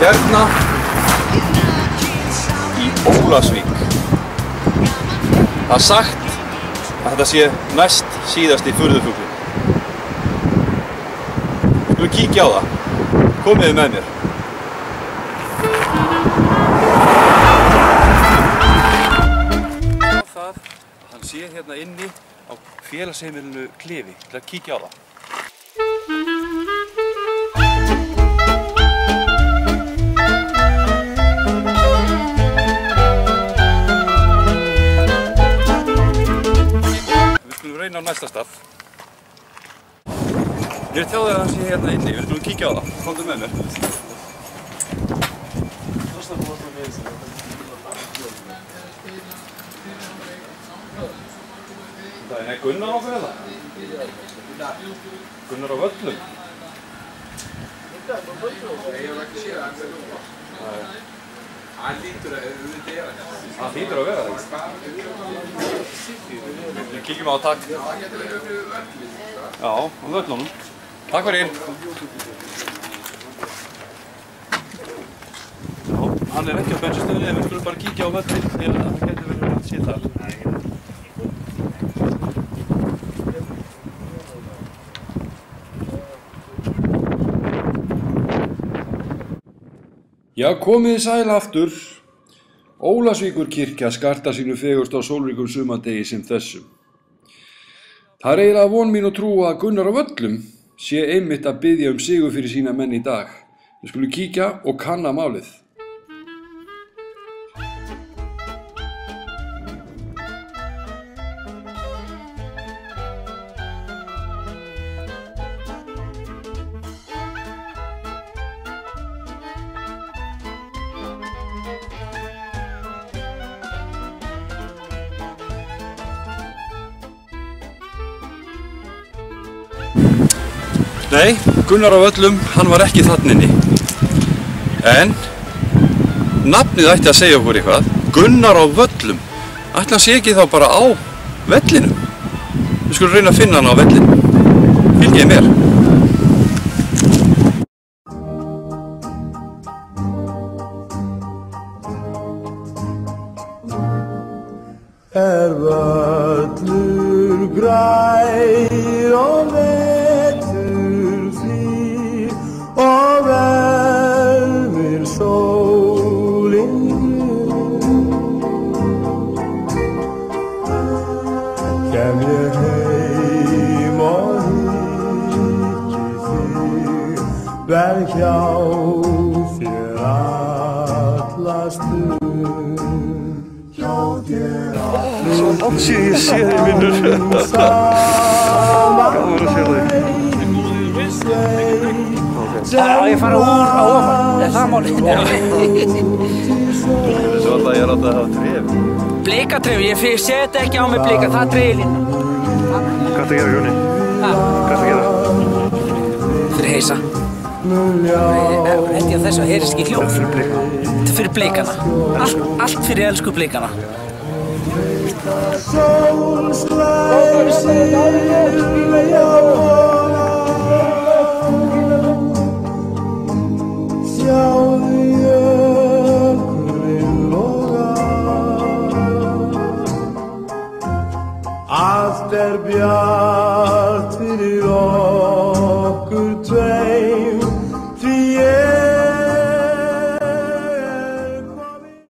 hérna í Ólafsvík. Það er sagt að þetta sé næst síðasti furðufuglinn. Við skulum kíkja á það. Komiði með mér. Hann sé hérna inni á félagsheimilinu Klifi. Til að kíkja á það. Við skulum reyna á næsta stað. Ég er tjáðið að hann sé hérna inni. Við skulum kíkja á það. Komdu með mér. Það er Gunnar okkur eða? Gunnar á Völlum? Nei, ég var ekki séð að hann lítur að vera Hann lítur að vera það? Við kíkjum á það, takk. Það getur verið fyrir Völlum. Já, á Völlunum. Takk fyrir. Já, hann er ekki á bensinstöðinni, við skulum bara kíkja á Völlin því að hann getur verið að sé þar. Já, komiði sæl aftur. Ólafsvíkurkirkja skartar sínu fegurst á sólríkum sumardegi sem þessum. Það er eiginlega von mín og trú að Gunnar á Völlum sé einmitt að biðja sigur fyrir sína menn í dag. Við skulum kíkja og kanna málið. Nei, Gunnar á Völlum, hann var ekki þarna inni. En nafnið ætti að segja okkur eitthvað. Gunnar á Völlum. Ætli hann sé ekki þá bara á vellinum? Við skulum reyna að finna hann á vellinum. Fylgið mér. Völlur grær og og vermir sólin kem ég heim og hyggi þig vel hjá þér alla stund hjá þér alla Svo langt síðan ég sé þig, vinnur. Gaman að sjá þig. Já, ég fara úr á ofan, er það málið? Þú finnir svo alltaf að ég er átt að hafa tref. Blikatref, ég seti ekki á mig blika, það er trefilinn. Hvað ertu að gera, Jóni? Hvað ertu að gera? Fyrir heisa. Held ég að þessu heyrist ekki hljóð. Fyrir blika. Þetta er fyrir blikana. Allt fyrir elsku blikana. Sól slær sýrlega sjáðu jökulinn loga allt bjart fyrir